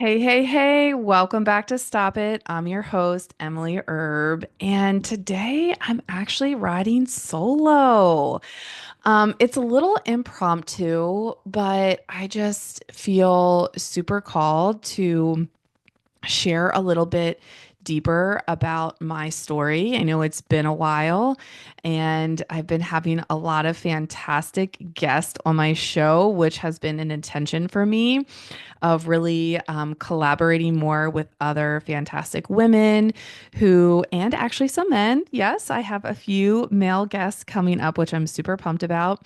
Hey, hey, hey, welcome back to Stop It. I'm your host, Emily Erb, and today I'm actually riding solo. It's a little impromptu, but I just feel super called to share a little bit deeper about my story. I know it's been a while and I've been having a lot of fantastic guests on my show, which has been an intention for me of really collaborating more with other fantastic women and actually some men. Yes, I have a few male guests coming up, which I'm super pumped about.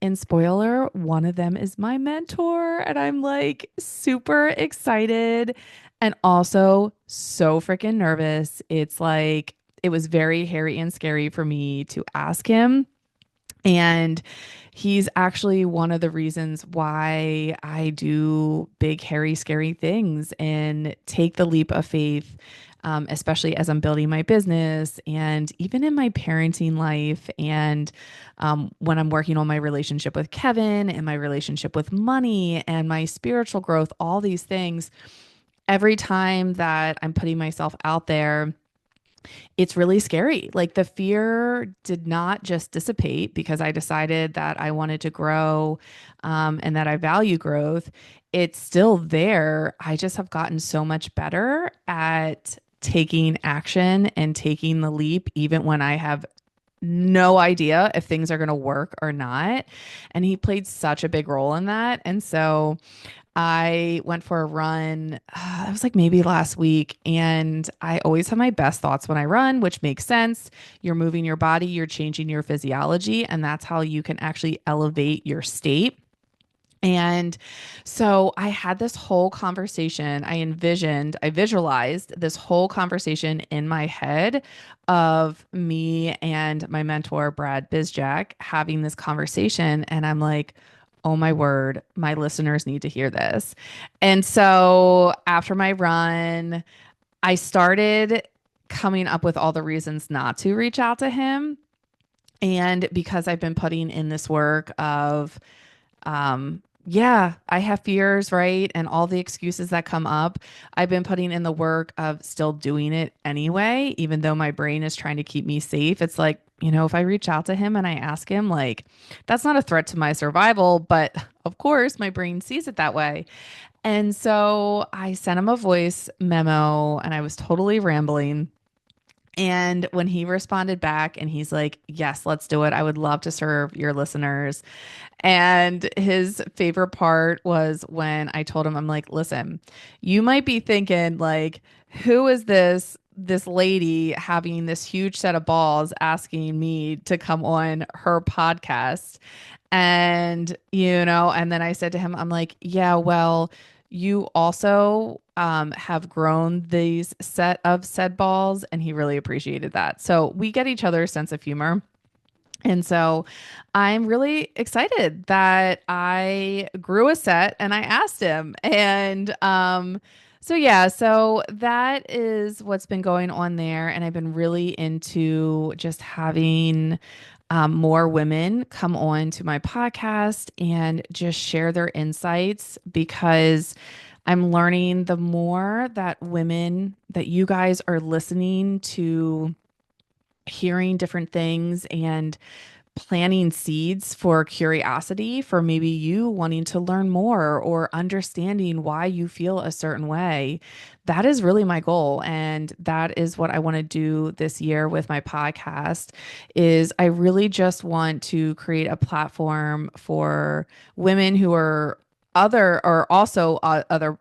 And spoiler, one of them is my mentor, and I'm like super excited and also so freaking nervous. It was very hairy and scary for me to ask him. And he's actually one of the reasons why I do big, hairy, scary things and take the leap of faith, especially as I'm building my business and even in my parenting life. And when I'm working on my relationship with Kevin and my relationship with money and my spiritual growth, all these things, every time that I'm putting myself out there, it's really scary. Like the fear did not just dissipate because I decided that I wanted to grow and that I value growth. It's still there. I just have gotten so much better at taking action and taking the leap, even when I have no idea if things are going to work or not. And he played such a big role in that. And so I went for a run. It was like maybe last week. And I always have my best thoughts when I run, which makes sense. You're moving your body, you're changing your physiology, and that's how you can actually elevate your state. And so I had this whole conversation. I visualized this whole conversation in my head of me and my mentor, Brad Bizjack, having this conversation. And I'm like, oh my word, my listeners need to hear this. And so after my run, I started coming up with all the reasons not to reach out to him. And because I've been putting in this work of, yeah, I have fears, right? And all the excuses that come up. I've been putting in the work of still doing it anyway, even though my brain is trying to keep me safe. It's like, if I reach out to him and I ask him, like, that's not a threat to my survival, but of course, my brain sees it that way. And so I sent him a voice memo and I was totally rambling. And when he responded back and he's like, yes, let's do it. I would love to serve your listeners. And his favorite part was when I told him, I'm like, listen, you might be thinking, like, who is this lady having this huge set of balls asking me to come on her podcast? And then I said to him, I'm like, yeah, well, you also have grown these set of said balls. And he really appreciated that. So we get each other's sense of humor. And so I'm really excited that I grew a set and I asked him. So that is what's been going on there. And I've been really into just having more women come on to my podcast and just share their insights because I'm learning the more that you guys are listening to hearing different things and planting seeds for curiosity for maybe you wanting to learn more or understanding why you feel a certain way. That is really my goal, and that is what I want to do this year with my podcast is I really just want to create a platform for women who are other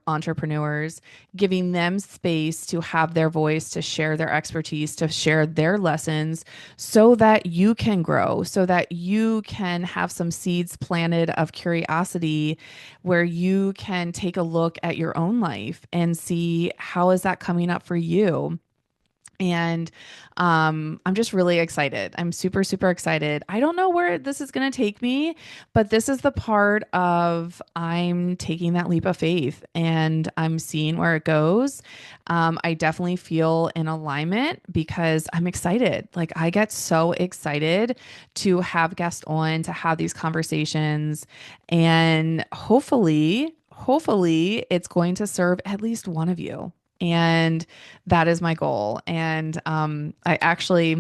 entrepreneurs, giving them space to have their voice, to share their expertise, to share their lessons so that you can grow, so that you can have some seeds planted of curiosity where you can take a look at your own life and see how is that coming up for you. And I'm just really excited. I'm super, super excited. I don't know where this is going to take me, but this is the part of I'm taking that leap of faith and I'm seeing where it goes. I definitely feel in alignment because I'm excited. Like, I get so excited to have guests on, to have these conversations, and hopefully it's going to serve at least one of you. And that is my goal. And I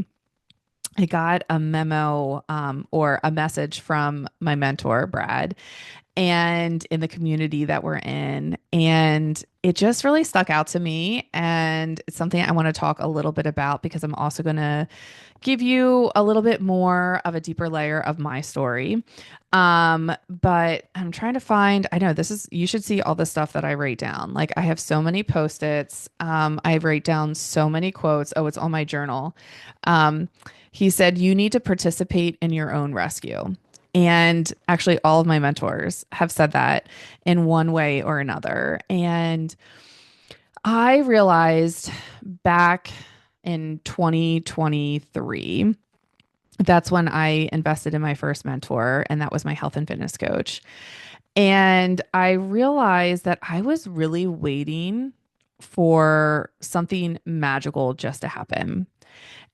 got a memo or a message from my mentor, Brad, and in the community that we're in. And it just really stuck out to me. And it's something I want to talk a little bit about because I'm also going to give you a little bit more of a deeper layer of my story. But I'm trying to find, I know this is, you should see all the stuff that I write down. Like I have so many post-its. I write down so many quotes. Oh, it's on my journal. Um, he said, you need to participate in your own rescue. And actually, all of my mentors have said that in one way or another. And I realized back in 2023, that's when I invested in my first mentor, and that was my health and fitness coach. And I realized that I was really waiting for something magical just to happen.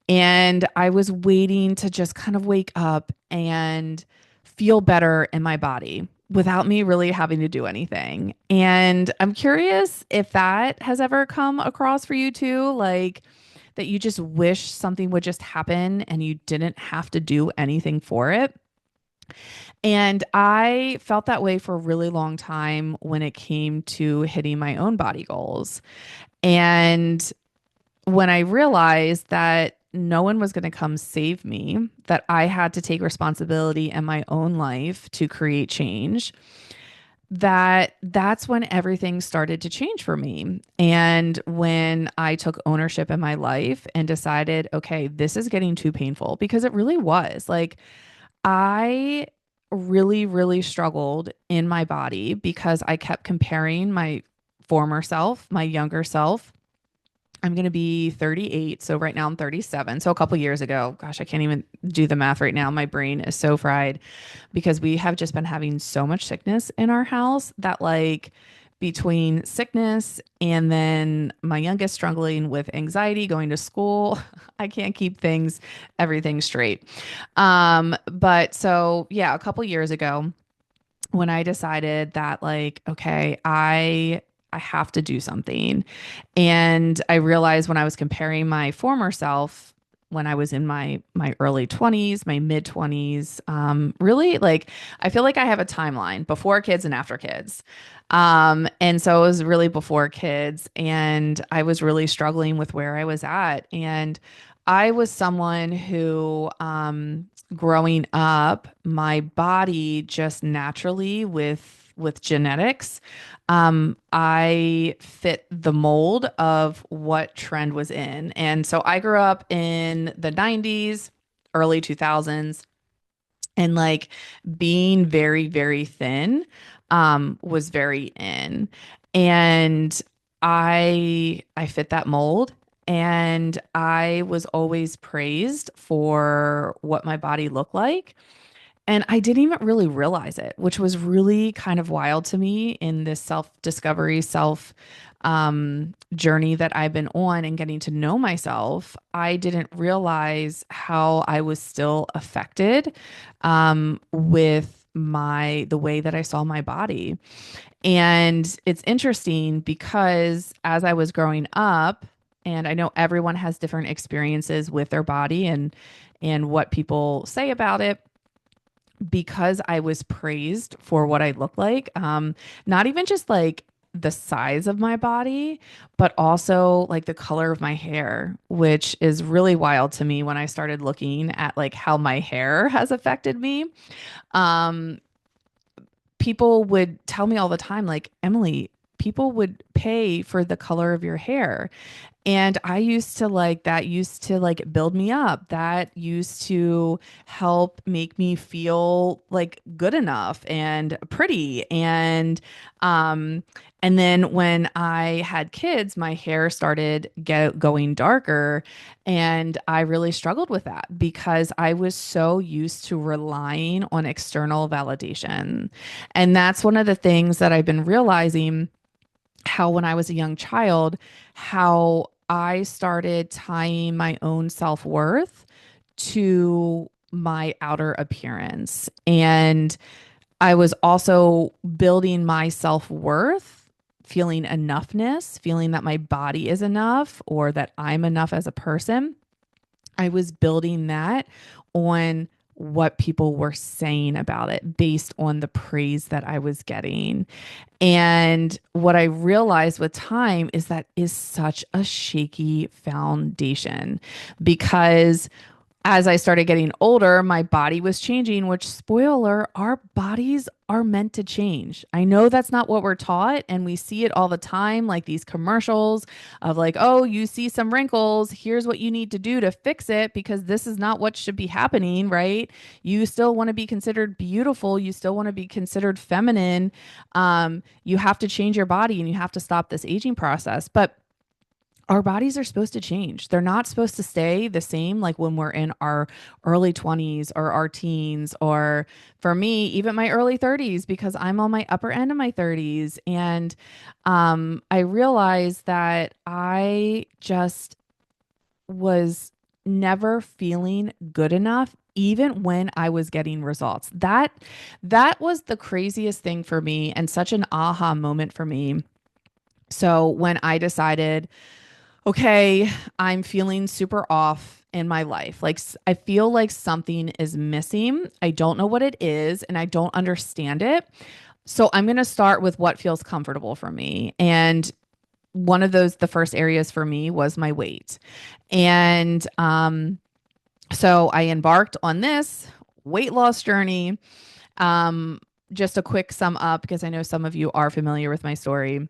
And I was waiting to just kind of wake up and feel better in my body without me really having to do anything. And I'm curious if that has ever come across for you too, like that you just wish something would just happen and you didn't have to do anything for it. And I felt that way for a really long time when it came to hitting my own body goals. And when I realized that no one was going to come save me, that I had to take responsibility in my own life to create change, that's when everything started to change for me. And when I took ownership in my life and decided, okay, this is getting too painful because it really was. Like I really, really struggled in my body because I kept comparing my former self, my younger self. I'm going to be 38. So right now I'm 37. So a couple years ago, gosh, I can't even do the math right now. My brain is so fried because we have just been having so much sickness in our house that like between sickness and then my youngest struggling with anxiety going to school, I can't keep everything straight. But so yeah, a couple years ago, when I decided that like, okay, I have to do something. And I realized when I was comparing my former self when I was in my early 20s, my mid 20s, really like I feel like I have a timeline before kids and after kids. And so it was really before kids and I was really struggling with where I was at. And I was someone who growing up, my body just naturally with genetics, I fit the mold of what trend was in. And so I grew up in the 90s, early 2000s, and like being very, very thin was very in. And I fit that mold. And I was always praised for what my body looked like. And I didn't even really realize it, which was really kind of wild to me in this self-discovery, self journey that I've been on and getting to know myself. I didn't realize how I was still affected with the way that I saw my body. And it's interesting because as I was growing up, and I know everyone has different experiences with their body and what people say about it because I was praised for what I look like. Not even just like the size of my body, but also like the color of my hair, which is really wild to me when I started looking at like how my hair has affected me. Um, People would tell me all the time, like, Emily, people would pay for the color of your hair. And I used to like that used to like build me up. That used to help make me feel like good enough and pretty. Um and then when I had kids, my hair started going darker and I really struggled with that because I was so used to relying on external validation. And that's one of the things that I've been realizing how when I was a young child, how I started tying my own self-worth to my outer appearance. And I was also building my self-worth, feeling enoughness, feeling that my body is enough or that I'm enough as a person. I was building that on what people were saying about it based on the praise that I was getting. And what I realized with time is that is such a shaky foundation because as I started getting older, my body was changing, which, spoiler, our bodies are meant to change. I know that's not what we're taught, and we see it all the time, like these commercials of like, oh, you see some wrinkles, here's what you need to do to fix it because this is not what should be happening, right? You still want to be considered beautiful, you still want to be considered feminine. You have to change your body and you have to stop this aging process. But our bodies are supposed to change. They're not supposed to stay the same like when we're in our early 20s or our teens, or for me, even my early 30s, because I'm on my upper end of my 30s. And I realized that I just was never feeling good enough even when I was getting results. That was the craziest thing for me and such an aha moment for me. So when I decided, okay, I'm feeling super off in my life. Like I feel like something is missing. I don't know what it is and I don't understand it. So I'm going to start with what feels comfortable for me. And one of those, the first areas for me was my weight. And so I embarked on this weight loss journey. Just a quick sum up because I know some of you are familiar with my story.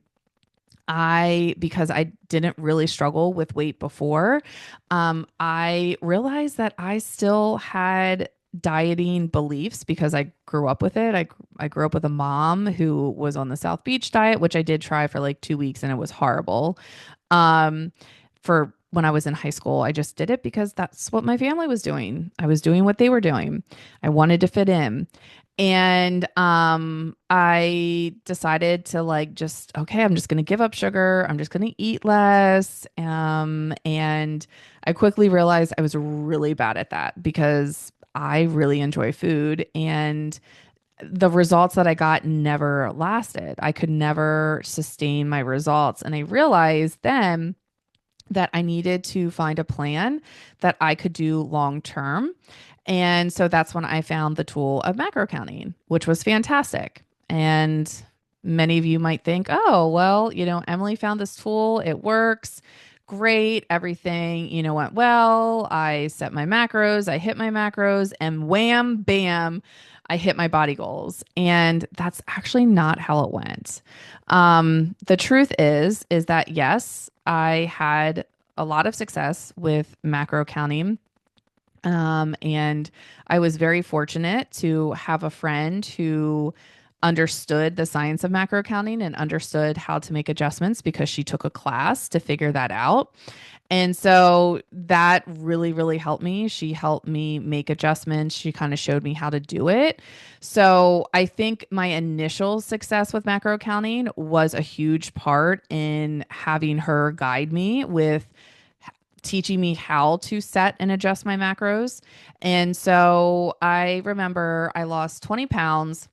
Because I didn't really struggle with weight before, I realized that I still had dieting beliefs because I grew up with it. I grew up with a mom who was on the South Beach diet, which I did try for like 2 weeks and it was horrible. Um, for when I was in high school, I just did it because that's what my family was doing. I was doing what they were doing. I wanted to fit in. And I decided to like just, okay, I'm just going to give up sugar. I'm just going to eat less. And I quickly realized I was really bad at that because I really enjoy food and the results that I got never lasted. I could never sustain my results. And I realized then that I needed to find a plan that I could do long term. And so that's when I found the tool of macro counting, which was fantastic. And many of you might think, oh, well, Emily found this tool, it works. Great, everything, went well. I set my macros, I hit my macros, and wham, bam, I hit my body goals. And that's actually not how it went. The truth is that yes, I had a lot of success with macro counting. And I was very fortunate to have a friend who understood the science of macro counting and understood how to make adjustments because she took a class to figure that out. And so that really, really helped me. She helped me make adjustments. She kind of showed me how to do it. So I think my initial success with macro accounting was a huge part in having her guide me with teaching me how to set and adjust my macros. And so I remember I lost 20 pounds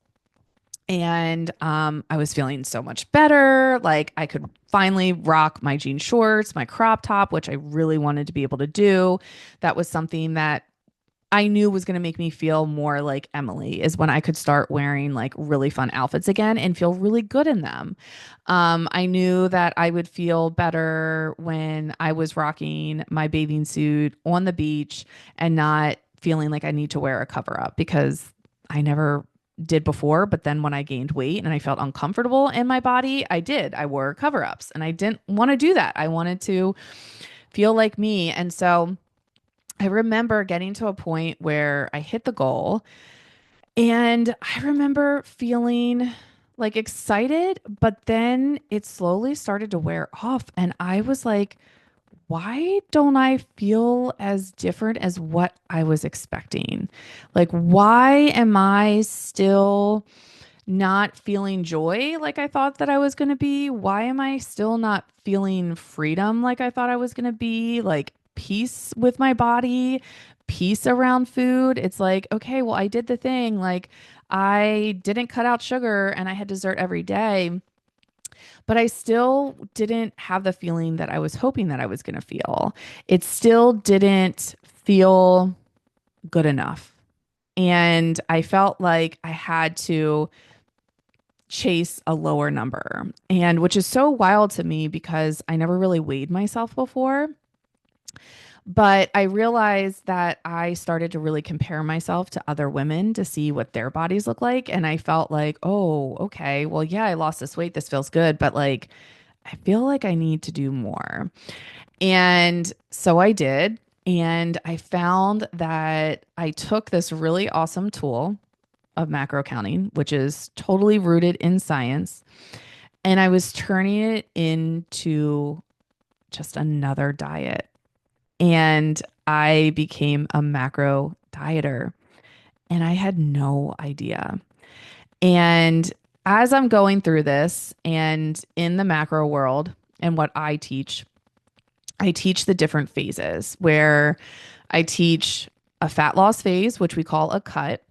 and I was feeling so much better. Like I could finally rock my jean shorts, my crop top, which I really wanted to be able to do. That was something that I knew was going to make me feel more like Emily, is when I could start wearing like really fun outfits again and feel really good in them. I knew that I would feel better when I was rocking my bathing suit on the beach and not feeling like I need to wear a cover up because I never did before. But then when I gained weight and I felt uncomfortable in my body, I did. I wore cover ups and I didn't want to do that. I wanted to feel like me. And so I remember getting to a point where I hit the goal and I remember feeling like excited, but then it slowly started to wear off. And I was like, why don't I feel as different as what I was expecting? Like, why am I still not feeling joy like I thought that I was going to be? Why am I still not feeling freedom like I thought I was going to be? Like peace with my body, peace around food. It's like, okay, well, I did the thing. Like, I didn't cut out sugar and I had dessert every day, but I still didn't have the feeling that I was hoping that I was going to feel. It still didn't feel good enough. And I felt like I had to chase a lower number. And which is so wild to me because I never really weighed myself before. But I realized that I started to really compare myself to other women to see what their bodies look like. And I felt like, oh, okay, well, yeah, I lost this weight. This feels good. But like, I feel like I need to do more. And so I did. And I found that I took this really awesome tool of macro counting, which is totally rooted in science, and I was turning it into just another diet. And I became a macro dieter, and I had no idea. And as I'm going through this and in the macro world and what I teach the different phases where I teach a fat loss phase, which we call a cut.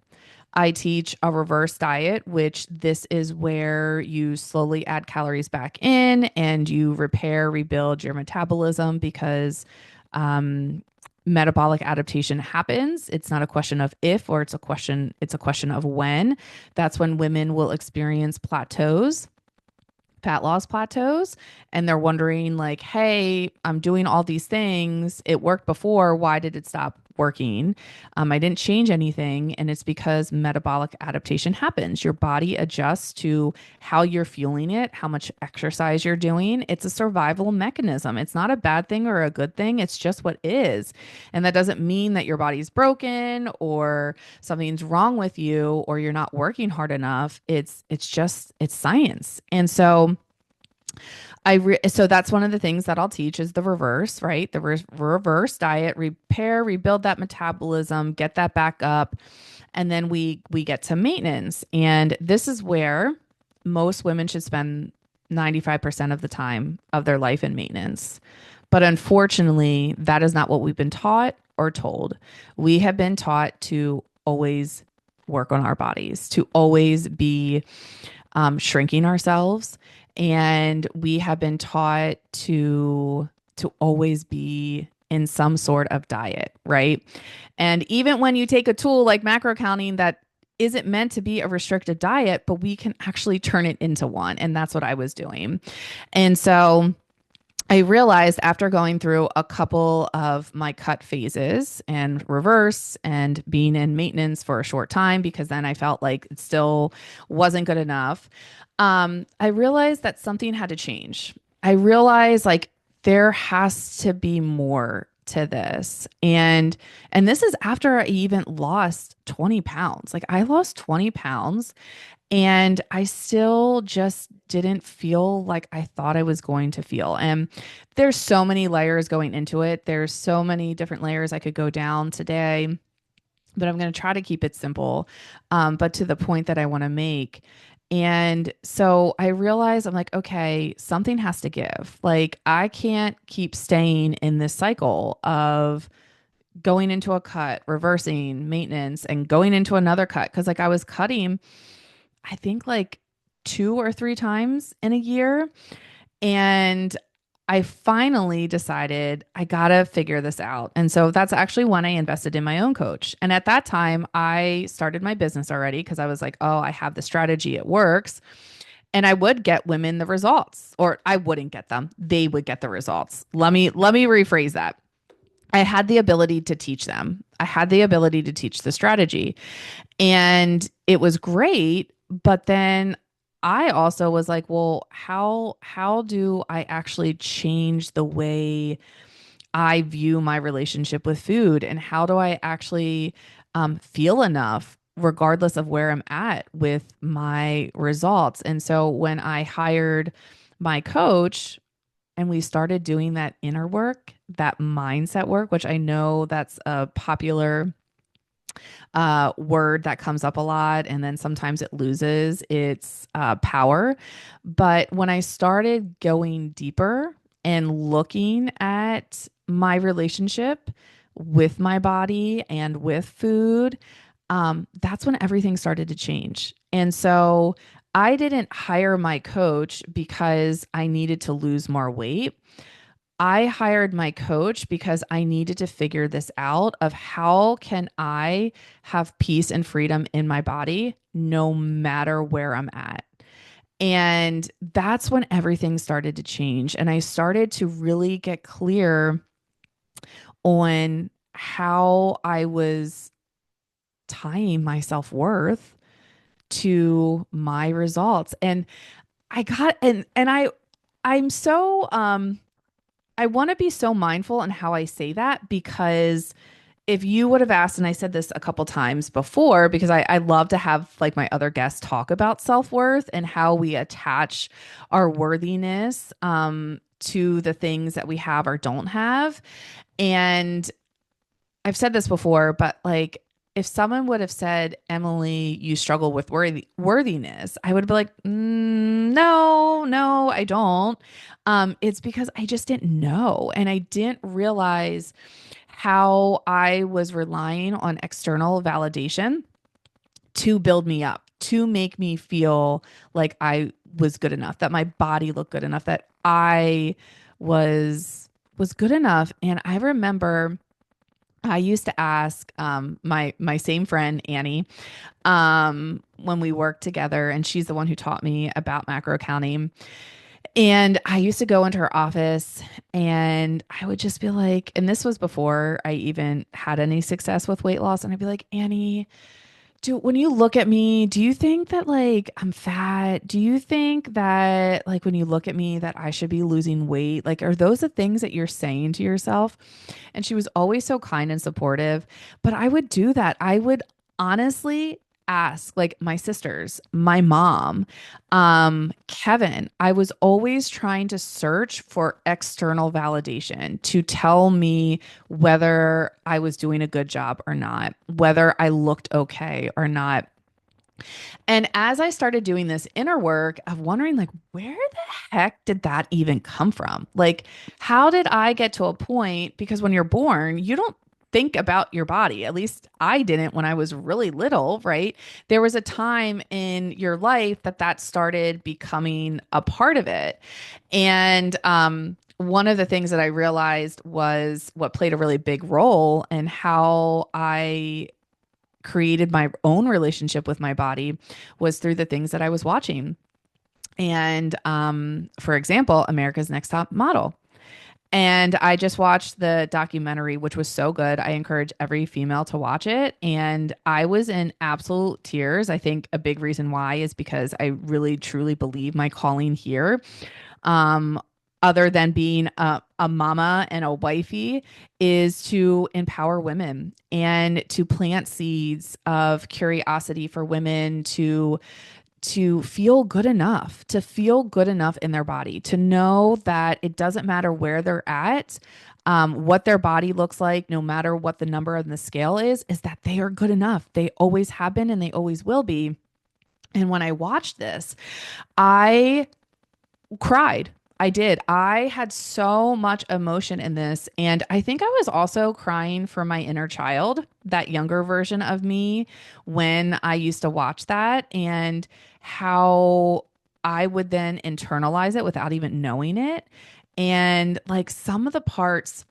I teach a reverse diet, which this is where you slowly add calories back in and you repair, rebuild your metabolism because um, metabolic adaptation happens. It's not a question of if, or it's a question of when. That's when women will experience plateaus, fat loss plateaus, and they're wondering like, hey, I'm doing all these things, it worked before, why did it stop working? I didn't change anything, and it's because metabolic adaptation happens. Your body adjusts to how you're fueling it, how much exercise you're doing. It's a survival mechanism. It's not a bad thing or a good thing, it's just what is. And that doesn't mean that your body's broken or something's wrong with you or you're not working hard enough. It's just it's science. And so so that's one of the things that I'll teach is the reverse, right? The reverse diet, repair, rebuild that metabolism, get that back up, and then we get to maintenance. And this is where most women should spend 95% of the time of their life in maintenance. But unfortunately, that is not what we've been taught or told. We have been taught to always work on our bodies, to always be shrinking ourselves, and we have been taught to always be in some sort of diet, right? And even when you take a tool like macro counting that isn't meant to be a restricted diet, but we can actually turn it into one, and that's what I was doing. And so I realized after going through a couple of my cut phases and reverse and being in maintenance for a short time, because then I felt like it still wasn't good enough, I realized that something had to change. I realized like there has to be more to this. And this is after I even lost 20 pounds. Like I lost 20 pounds and I still just didn't feel like I thought I was going to feel. And there's so many layers going into it. There's so many different layers I could go down today, but I'm going to try to keep it simple, but to the point that I want to make. And so I realized I'm like, okay, something has to give. Like, I can't keep staying in this cycle of going into a cut, reversing maintenance, and going into another cut. Cause like I was cutting, I think like 2 or 3 times in a year. And I finally decided I gotta figure this out. And so that's actually when I invested in my own coach. And at that time, I started my business already because I was like, oh, I have the strategy, it works. And I would get women the results, or I wouldn't get them. They would get the results. Let me rephrase that. I had the ability to teach them. I had the ability to teach the strategy. And it was great, but then I also was like, well, how do I actually change the way I view my relationship with food, and how do I actually feel enough regardless of where I'm at with my results? And so when I hired my coach and we started doing that inner work, that mindset work, which I know that's a popular word that comes up a lot, and then sometimes it loses its power. But when I started going deeper and looking at my relationship with my body and with food, that's when everything started to change. And so I didn't hire my coach because I needed to lose more weight. I hired my coach because I needed to figure this out of how can I have peace and freedom in my body no matter where I'm at. And that's when everything started to change. And I started to really get clear on how I was tying my self-worth to my results. And I got and I'm so I want to be so mindful in how I say that because if you would have asked, and I said this a couple times before, because I love to have like my other guests talk about self-worth and how we attach our worthiness to the things that we have or don't have. And I've said this before, but like if someone would have said, Emily, you struggle with worthiness, I would be like, no, no, I don't. It's because I just didn't know. And I didn't realize how I was relying on external validation to build me up, to make me feel like I was good enough, that my body looked good enough, that I was good enough. And I remember I used to ask my same friend Annie when we worked together, and she's the one who taught me about macro counting. And I used to go into her office and I would just be like, and this was before I even had any success with weight loss. And I'd be like, Annie, do when you look at me, do you think that like I'm fat? Do you think that like when you look at me that I should be losing weight? Like, are those the things that you're saying to yourself? And she was always so kind and supportive. But I would do that. I would honestly ask like my sisters, my mom, Kevin. I was always trying to search for external validation to tell me whether I was doing a good job or not, whether I looked okay or not. And as I started doing this inner work of wondering, like, where the heck did that even come from? Like, how did I get to a point? Because when you're born, you don't think about your body. At least I didn't when I was really little, right? There was a time in your life that that started becoming a part of it. And, one of the things that I realized was what played a really big role in how I created my own relationship with my body was through the things that I was watching. And for example, America's Next Top Model. And I just watched the documentary, which was so good. I encourage every female to watch it. And I was in absolute tears. I think a big reason why is because I really truly believe my calling here, um, other than being a mama and a wifey, is to empower women and to plant seeds of curiosity for women to feel good enough in their body, to know that it doesn't matter where they're at, what their body looks like, no matter what the number on the scale is that they are good enough. They always have been and they always will be. And when I watched this, I cried. I did. I had so much emotion in this. And I think I was also crying for my inner child, that younger version of me, when I used to watch that and how I would then internalize it without even knowing it. And like some of the parts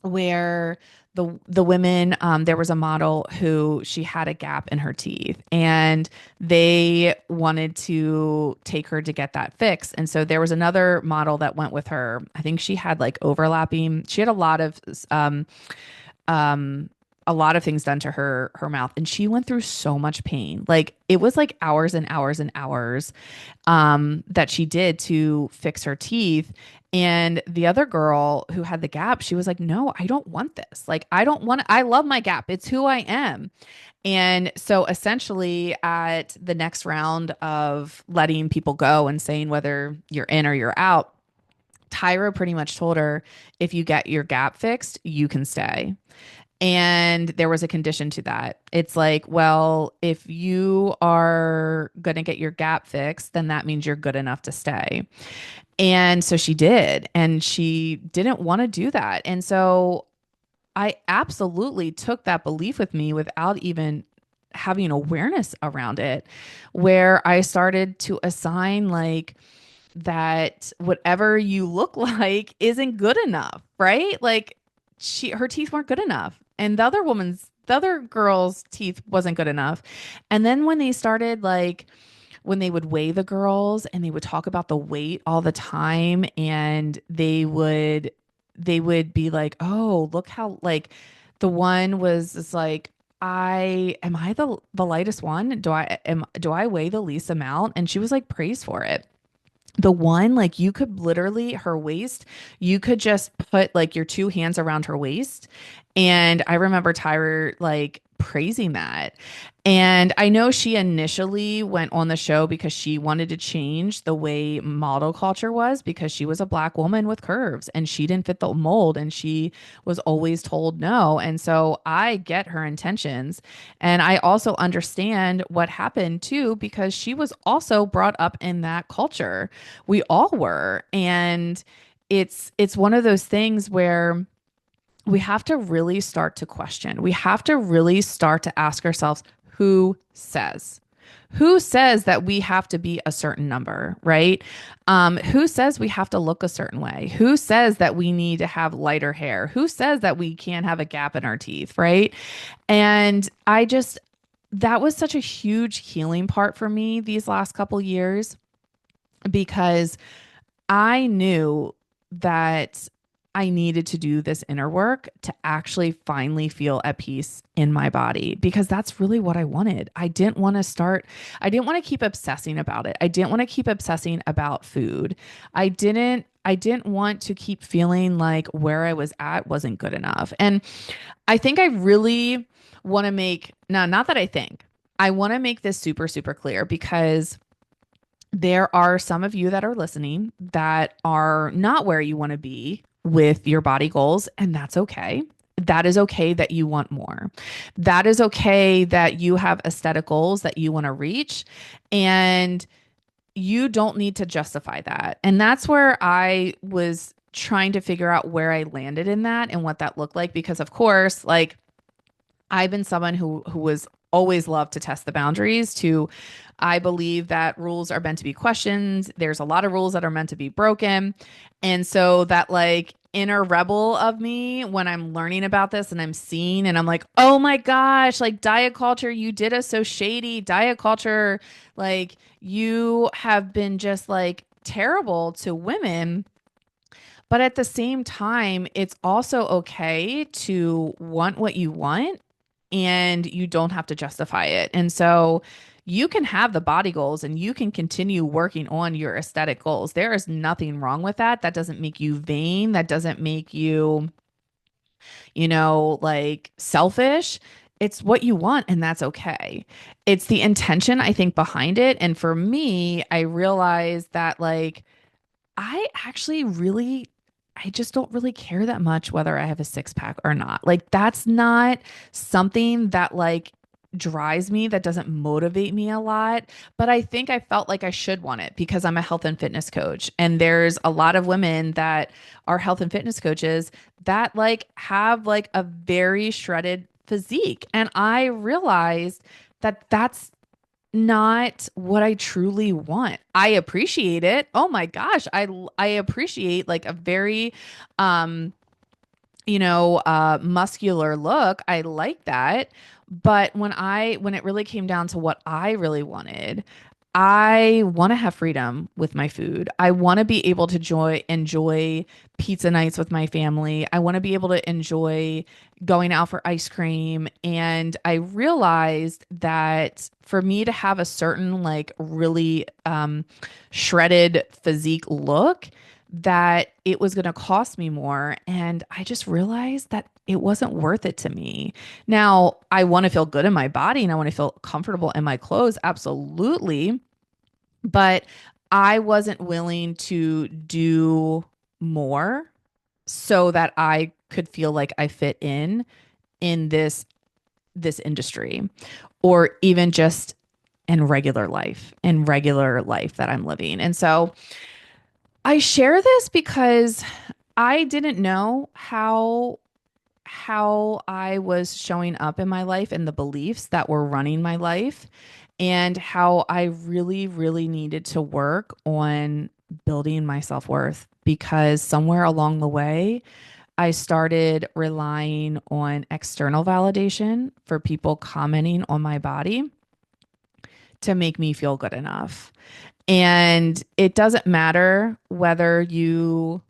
where the women, there was a model who she had a gap in her teeth and they wanted to take her to get that fixed. And so there was another model that went with her. I think she had like overlapping, she had um a lot of things done to her mouth, and she went through so much pain. Like it was like hours and hours and hours that she did to fix her teeth. And the other girl who had the gap, she was like, no, I don't want this. Like, I don't want I love my gap. It's who I am. And so essentially at the next round of letting people go and saying whether you're in or you're out, Tyra pretty much told her, if you get your gap fixed, you can stay. And there was a condition to that. It's like, well, if you are going to get your gap fixed, then that means you're good enough to stay. And so she did. And she didn't want to do that. And so I absolutely took that belief with me without even having awareness around it, where I started to assign like that whatever you look like isn't good enough, right? Like her teeth weren't good enough. And the other girl's teeth wasn't good enough. And then when they started like when they would weigh the girls and they would talk about the weight all the time and they would be like, "Oh, look how like the one was is like I the lightest one? Do I weigh the least amount?" And she was like praised for it. The one, like you could literally, her waist, you could just put like your two hands around her waist. And I remember Tyra like praising that. And I know she initially went on the show because she wanted to change the way model culture was because she was a black woman with curves and she didn't fit the mold and she was always told no. And so I get her intentions. And I also understand what happened too because she was also brought up in that culture. We all were. And it's one of those things where we have to really start to question. We have to really start to ask ourselves, who says? Who says that we have to be a certain number, right? Who says we have to look a certain way? Who says that we need to have lighter hair? Who says that we can't have a gap in our teeth, right? And that was such a huge healing part for me these last couple years because I knew that I needed to do this inner work to actually finally feel at peace in my body because that's really what I wanted. I didn't want to keep obsessing about it. I didn't want to keep obsessing about food. I didn't want to keep feeling like where I was at wasn't good enough. And I think I really want to make, no, not that I think, I want to make this super, super clear because there are some of you that are listening that are not where you want to be with your body goals, and that's okay. That is okay that you want more. That is okay that you have aesthetic goals that you want to reach, and you don't need to justify that. And that's where I was trying to figure out where I landed in that and what that looked like because of course, like I've been someone who was always loved to test the boundaries to I believe that rules are meant to be questioned. There's a lot of rules that are meant to be broken. And so that like inner rebel of me when I'm learning about this and I'm seeing and I'm like, "Oh my gosh, like diet culture, you did us so shady. Diet culture, like you have been just like terrible to women." But at the same time, it's also okay to want what you want and you don't have to justify it. And so you can have the body goals and you can continue working on your aesthetic goals. There is nothing wrong with that. That doesn't make you vain. That doesn't make you, like selfish. It's what you want, and that's okay. It's the intention, I think, behind it. And for me, I realized that, like, I actually really, I just don't really care that much whether I have a six pack or not. Like, that's not something that, like, drives me, that doesn't motivate me a lot. But I think I felt like I should want it because I'm a health and fitness coach. And there's a lot of women that are health and fitness coaches that, like, have, like, a very shredded physique. And I realized that that's not what I truly want. I appreciate it. Oh my gosh, I appreciate like a very um muscular look. I like that. But when it really came down to what I really wanted, I want to have freedom with my food. I want to be able to enjoy pizza nights with my family. I want to be able to enjoy going out for ice cream. And I realized that for me to have a certain like really shredded physique look, that it was going to cost me more. And I just realized that it wasn't worth it to me. Now, I want to feel good in my body and I want to feel comfortable in my clothes. Absolutely. But I wasn't willing to do more so that I could feel like I fit in this industry or even just in regular life that I'm living. And so I share this because I didn't know how how I was showing up in my life and the beliefs that were running my life, and how I really, really needed to work on building my self worth because somewhere along the way, I started relying on external validation for people commenting on my body to make me feel good enough. And it doesn't matter whether you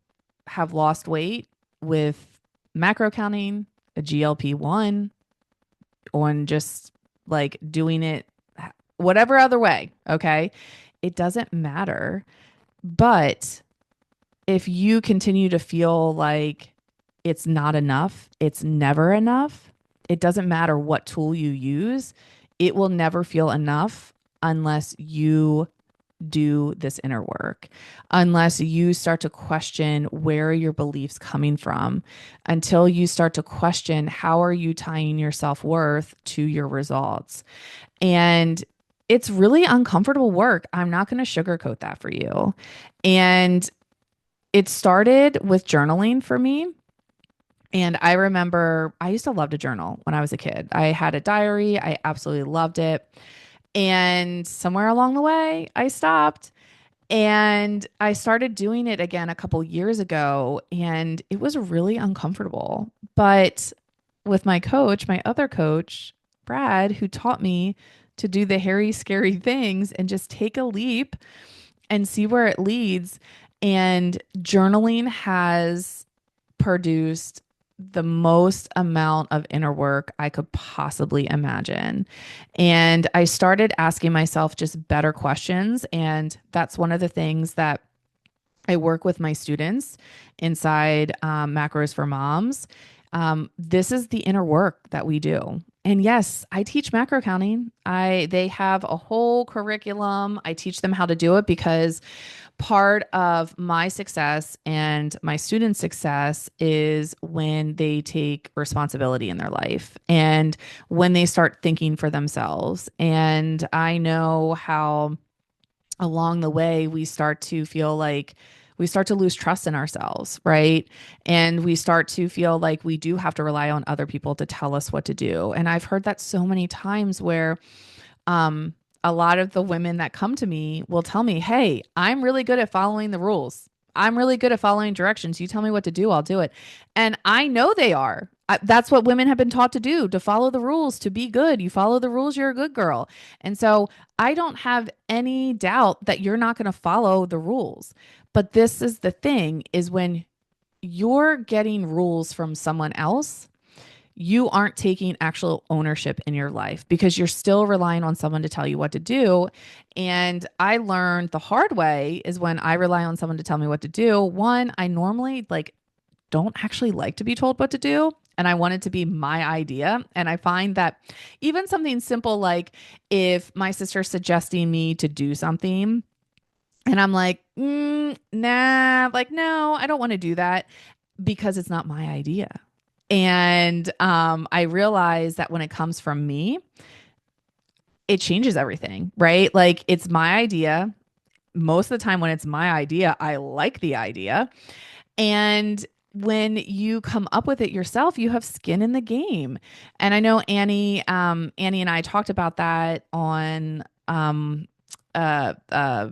have lost weight with macro counting, a GLP-1, on just like doing it whatever other way, okay? It doesn't matter. But if you continue to feel like it's not enough, it's never enough, it doesn't matter what tool you use, it will never feel enough unless you do this inner work, unless you start to question where are your beliefs coming from, until you start to question how are you tying your self-worth to your results. And it's really uncomfortable work. I'm not going to sugarcoat that for you. And it started with journaling for me. And I remember I used to love to journal when I was a kid. I had a diary, I absolutely loved it. And somewhere along the way, I stopped and I started doing it again a couple years ago. And it was really uncomfortable. But with my coach, my other coach, Brad, who taught me to do the hairy, scary things and just take a leap and see where it leads. And journaling has produced the most amount of inner work I could possibly imagine. And I started asking myself just better questions. And that's one of the things that I work with my students inside Macros for Moms. This is the inner work that we do. And yes, I teach macro counting. They have a whole curriculum. I teach them how to do it because part of my success and my students' success is when they take responsibility in their life and when they start thinking for themselves. And I know how along the way we start to feel like we start to lose trust in ourselves, right? And we start to feel like we do have to rely on other people to tell us what to do. And I've heard that so many times where um, a lot of the women that come to me will tell me, hey, I'm really good at following the rules. I'm really good at following directions. You tell me what to do, I'll do it. And I know they are. That's what women have been taught to do, to follow the rules, to be good. You follow the rules, you're a good girl. And so I don't have any doubt that you're not going to follow the rules. But this is the thing is when you're getting rules from someone else, you aren't taking actual ownership in your life because you're still relying on someone to tell you what to do. And I learned the hard way is when I rely on someone to tell me what to do. One, I normally don't actually like to be told what to do. And I want it to be my idea. And I find that even something simple like if my sister's suggesting me to do something and I'm like, nah, like, no, I don't want to do that because it's not my idea. And I realize that when it comes from me, it changes everything, right? Like it's my idea. Most of the time, when it's my idea, I like the idea. And when you come up with it yourself, you have skin in the game. And I know Annie and I talked about that on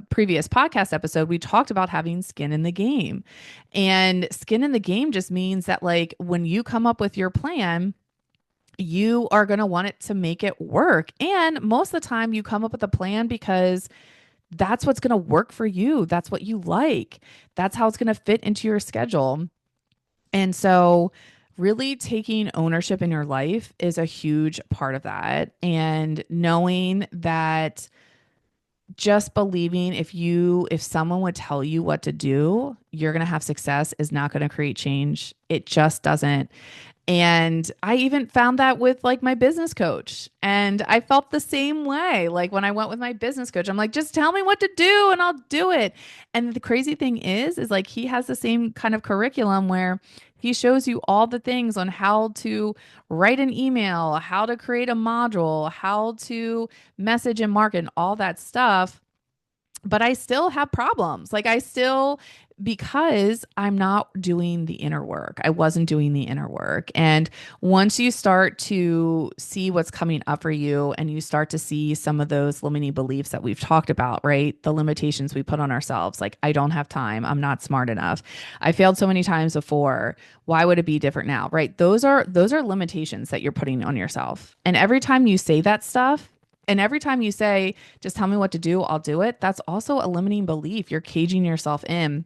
previous podcast episode. We talked about having skin in the game, and skin in the game just means that like when you come up with your plan, you are going to want it to make it work. And most of the time, you come up with a plan because that's what's going to work for you. That's what you like. That's how it's going to fit into your schedule. And so, really taking ownership in your life is a huge part of that. And knowing that just believing if someone would tell you what to do, you're going to have success is not going to create change. It just doesn't. And I even found that with like my business coach. And I felt the same way. Like when I went with my business coach, I'm like, just tell me what to do and I'll do it. And the crazy thing is like he has the same kind of curriculum where he shows you all the things on how to write an email, how to create a module, how to message and market, and all that stuff. But I still have problems. Like I still because I'm not doing the inner work. I wasn't doing the inner work. And once you start to see what's coming up for you and you start to see some of those limiting beliefs that we've talked about, right? The limitations we put on ourselves, like I don't have time, I'm not smart enough. I failed so many times before. Why would it be different now? Right? Those are limitations that you're putting on yourself. And every time you say that stuff, and every time you say, just tell me what to do, I'll do it, that's also a limiting belief. You're caging yourself in.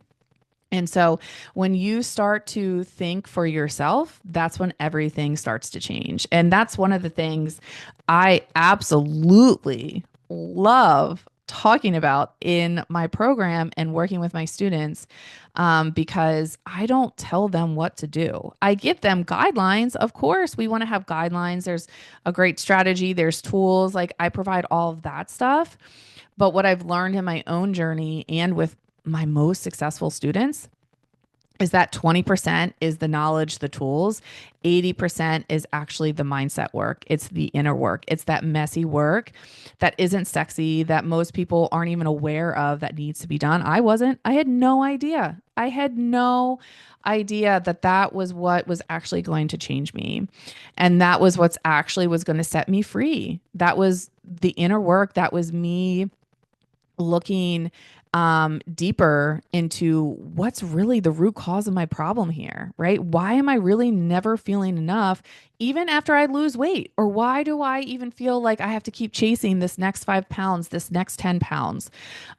And so when you start to think for yourself, that's when everything starts to change. And that's one of the things I absolutely love talking about in my program and working with my students, because I don't tell them what to do. I give them guidelines. Of course, we want to have guidelines. There's a great strategy, there's tools. Like I provide all of that stuff. But what I've learned in my own journey and with my most successful students is that 20% is the knowledge, the tools, 80% is actually the mindset work. It's the inner work. It's that messy work that isn't sexy, that most people aren't even aware of, that needs to be done. I wasn't. I had no idea. I had no idea that that was what was actually going to change me. And that was what's actually was going to set me free. That was the inner work. That was me looking deeper into what's really the root cause of my problem here, right? Why am I really never feeling enough even after I lose weight? Or why do I even feel like I have to keep chasing this next 5 pounds, this next 10 pounds?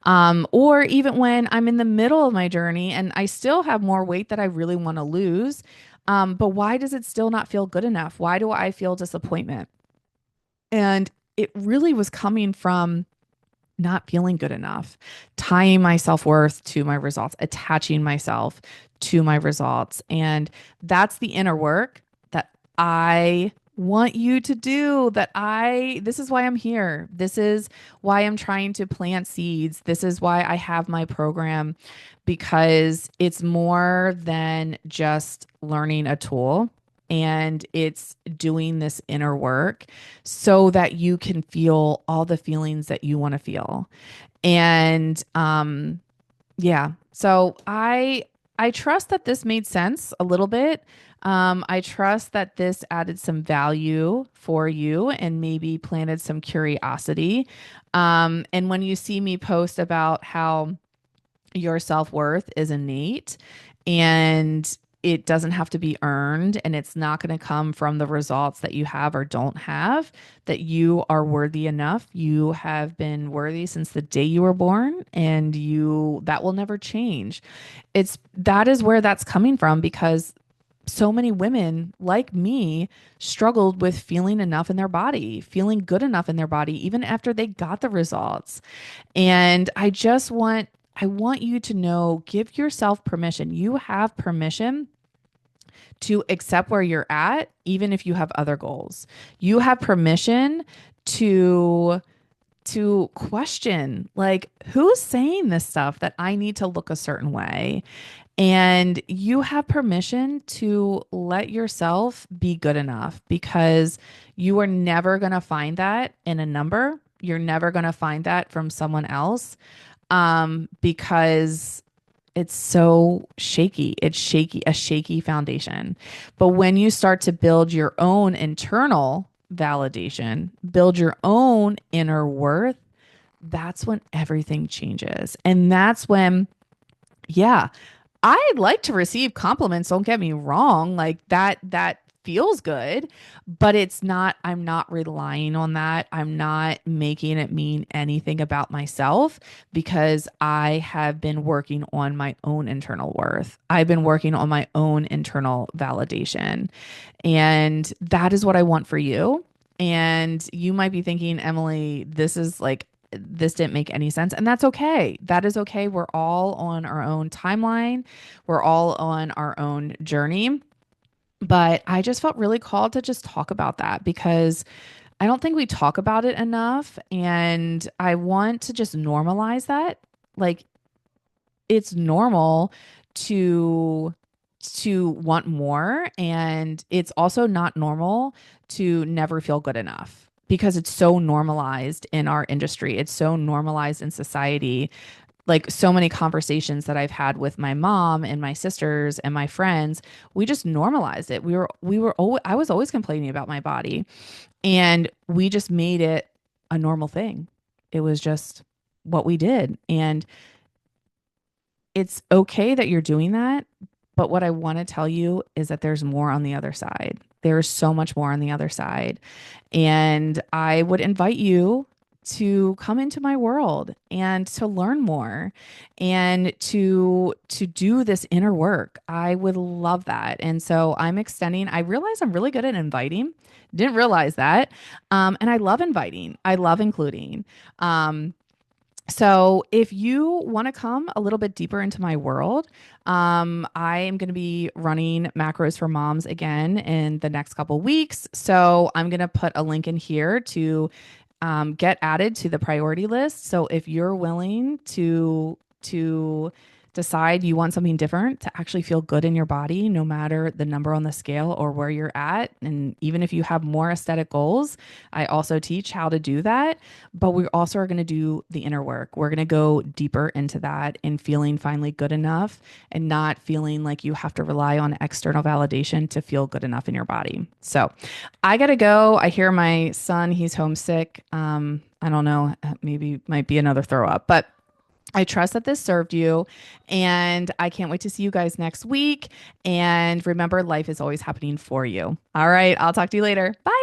Or even when I'm in the middle of my journey and I still have more weight that I really want to lose. But why does it still not feel good enough? Why do I feel disappointment? And it really was coming from not feeling good enough, tying my self worth to my results, attaching myself to my results. And that's the inner work that I want you to do. This is why I'm here. This is why I'm trying to plant seeds. This is why I have my program, because it's more than just learning a tool. And it's doing this inner work so that you can feel all the feelings that you want to feel. And yeah, so I trust that this made sense a little bit. I trust that this added some value for you and maybe planted some curiosity. And when you see me post about how your self-worth is innate and it doesn't have to be earned, and it's not going to come from the results that you have or don't have, that you are worthy enough. You have been worthy since the day you were born, and that will never change. That is where that's coming from, because so many women like me struggled with feeling enough in their body, feeling good enough in their body, even after they got the results. And I want you to know, give yourself permission. You have permission to accept where you're at, even if you have other goals. You have permission to question, like, who's saying this stuff that I need to look a certain way? And you have permission to let yourself be good enough, because you are never going to find that in a number. You're never going to find that from someone else, because it's so shaky. It's shaky, a shaky foundation. But when you start to build your own internal validation, build your own inner worth, that's when everything changes. And that's when, yeah, I like to receive compliments. Don't get me wrong. Like that feels good, but I'm not relying on that. I'm not making it mean anything about myself, because I have been working on my own internal worth. I've been working on my own internal validation. And that is what I want for you. And you might be thinking, Emily, this didn't make any sense. And that's okay. That is okay. We're all on our own timeline. We're all on our own journey. But I just felt really called to just talk about that, because I don't think we talk about it enough. And I want to just normalize that. Like, it's normal to want more, and it's also not normal to never feel good enough, because it's so normalized in our industry. It's so normalized in society. like so many conversations that I've had with my mom and my sisters and my friends, we just normalized it. I was always complaining about my body, and we just made it a normal thing. It was just what we did. And it's okay that you're doing that. But what I want to tell you is that there's more on the other side. There's so much more on the other side. And I would invite you to come into my world and to learn more and to do this inner work. I would love that. And so I'm extending, I realize I'm really good at inviting. Didn't realize that. And I love inviting. I love including. So if you want to come a little bit deeper into my world, I am going to be running macros for moms again in the next couple weeks. So I'm going to put a link in here to get added to the priority list. So if you're willing to decide you want something different to actually feel good in your body, no matter the number on the scale or where you're at, and even if you have more aesthetic goals, I also teach how to do that. But we also are going to do the inner work. We're going to go deeper into that and feeling finally good enough and not feeling like you have to rely on external validation to feel good enough in your body. So I gotta go. I hear my son, he's homesick. I don't know, maybe might be another throw up, but I trust that this served you, and I can't wait to see you guys next week. And remember, life is always happening for you. All right, I'll talk to you later. Bye.